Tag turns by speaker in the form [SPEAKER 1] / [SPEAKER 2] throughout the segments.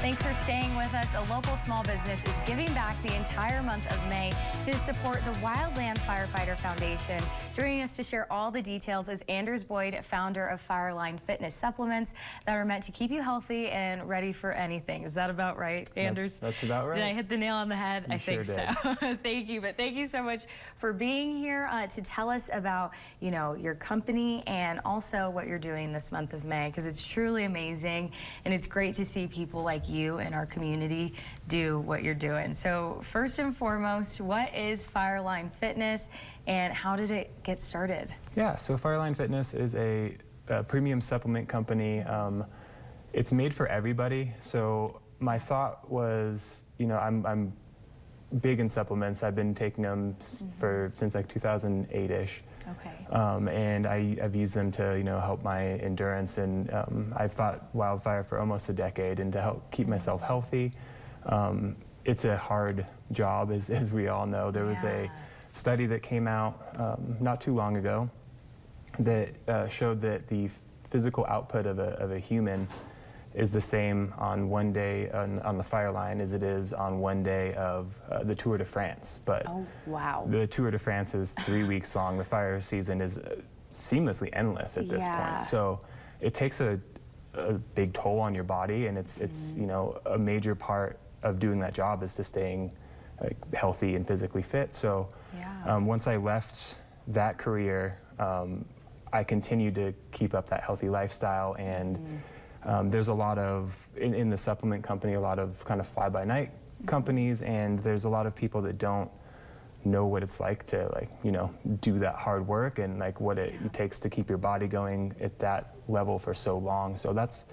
[SPEAKER 1] Thanks for staying with us. A local small business is giving back the entire month of May to support the Wildland Firefighter Foundation. Joining us to share all the details is Anders Boyd, founder of Fireline Fitness Supplements that are meant to keep you healthy and ready for anything. Is that about right, Anders?
[SPEAKER 2] That's about right.
[SPEAKER 1] Did I hit the nail on the head?
[SPEAKER 2] You
[SPEAKER 1] I think
[SPEAKER 2] sure
[SPEAKER 1] so. Thank you. But thank you so much for being here to tell us about, your company and also what you're doing this month of May, because it's truly amazing and it's great to see people like you in our community do what you're doing. So first and foremost, what is Fireline Fitness and how did it get started?
[SPEAKER 2] Yeah, so Fireline Fitness is a premium supplement company. It's made for everybody. So my thought was, I'm big in supplements. I've been taking them since like 2008-ish.
[SPEAKER 1] Okay.
[SPEAKER 2] And I've used them to, help my endurance. And I've fought wildfire for almost a decade, and to help keep myself healthy. It's a hard job, as we all know. There was a study that came out not too long ago that showed that the physical output of a human is the same on one day on the fire line as it is on one day of the Tour de France. But
[SPEAKER 1] oh, wow.
[SPEAKER 2] The Tour de France is 3 weeks long. The fire season is seamlessly endless at this point. So it takes a big toll on your body, and it's a major part of doing that job is to staying healthy and physically fit. So once I left that career, I continued to keep up that healthy lifestyle, and there's a lot of, in the supplement company, a lot of kind of fly-by-night companies, and there's a lot of people that don't know what it's like to do that hard work and what it takes to keep your body going at that level for so long. So that's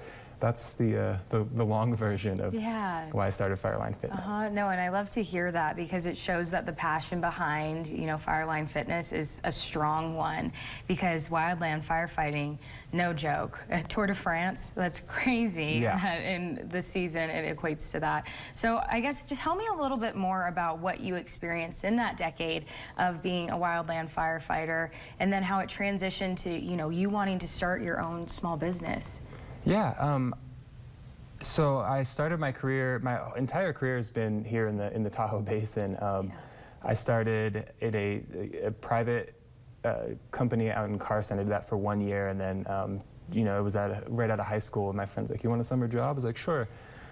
[SPEAKER 2] the long version of why I started Fireline Fitness.
[SPEAKER 1] No, and I love to hear that because it shows that the passion behind, Fireline Fitness is a strong one, because wildland firefighting, no joke. Tour de France, that's crazy. That in the season it equates to that. So I guess just tell me a little bit more about what you experienced in that decade of being a wildland firefighter, and then how it transitioned to, you wanting to start your own small business.
[SPEAKER 2] Yeah, so I started my career, my entire career has been here in the Tahoe Basin. I started at a private company out in Carson. I did that for 1 year, and then, it was right out of high school, and my friend's like, "You want a summer job?" I was like, "Sure,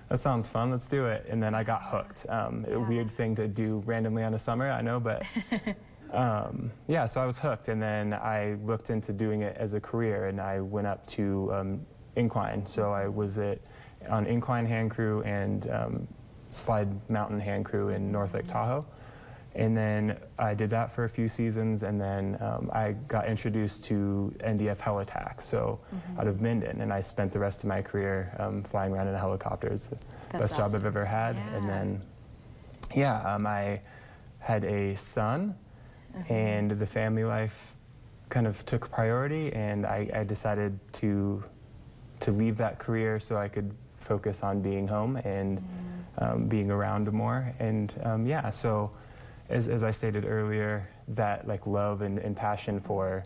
[SPEAKER 2] that sounds fun, let's do it." And then I got hooked. A weird thing to do randomly on a summer, I know, but so I was hooked, and then I looked into doing it as a career, and I went up to incline. So I was on incline hand crew and slide mountain hand crew in North Lake Tahoe. And then I did that for a few seasons, and then I got introduced to NDF Hell Attack, so out of Minden, and I spent the rest of my career flying around in a helicopter. It's the best job I've ever had. And then, I had a son, and the family life kind of took priority, and I decided to leave that career so I could focus on being home and being around more. And so as I stated earlier, that love and passion for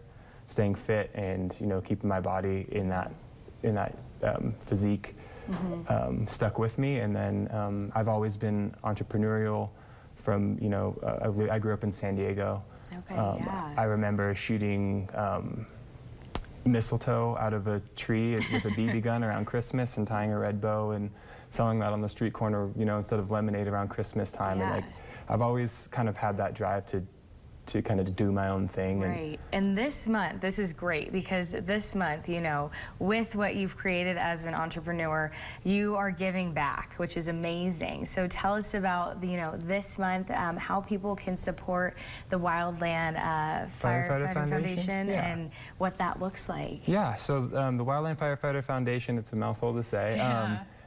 [SPEAKER 2] staying fit and keeping my body in that physique stuck with me. And then I've always been entrepreneurial from I grew up in San Diego. I remember shooting mistletoe out of a tree with a BB gun around Christmas and tying a red bow and selling that on the street corner, instead of lemonade around Christmas time. And I've always kind of had that drive to kind of do my own thing.
[SPEAKER 1] Right. And this month, this is great, because this month, with what you've created as an entrepreneur, you are giving back, which is amazing. So tell us about, this month, how people can support the Wildland Firefighter Foundation and what that looks like.
[SPEAKER 2] Yeah, so the Wildland Firefighter Foundation, it's a mouthful to say.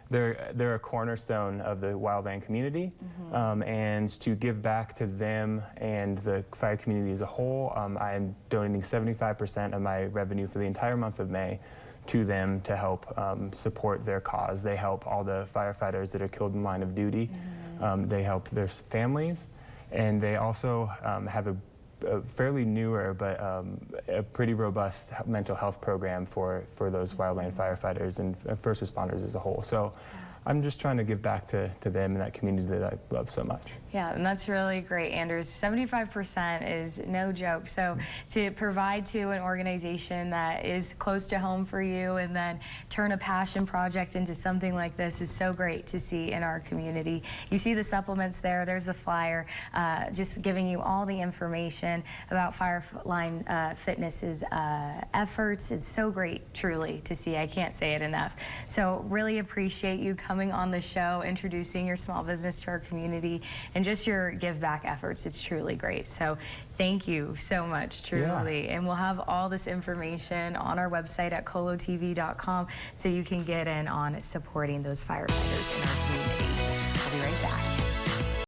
[SPEAKER 2] They're a cornerstone of the wildland community, and to give back to them and the fire community as a whole, I'm donating 75% of my revenue for the entire month of May to them to help support their cause. They help all the firefighters that are killed in line of duty. They help their families, and they also have a fairly newer but a pretty robust mental health program for those wildland firefighters and first responders as a whole. So I'm just trying to give back to them and that community that I love so much.
[SPEAKER 1] Yeah, and that's really great, Anders. 75% is no joke. So to provide to an organization that is close to home for you and then turn a passion project into something like this is so great to see in our community. You see the supplements there. There's the flyer just giving you all the information about Fireline Fitness's efforts. It's so great, truly, to see. I can't say it enough. So really appreciate you coming on the show, introducing your small business to our community, and just your give back efforts. It's truly great. So thank you so much, truly. Yeah. And we'll have all this information on our website at colotv.com so you can get in on supporting those firefighters in our community.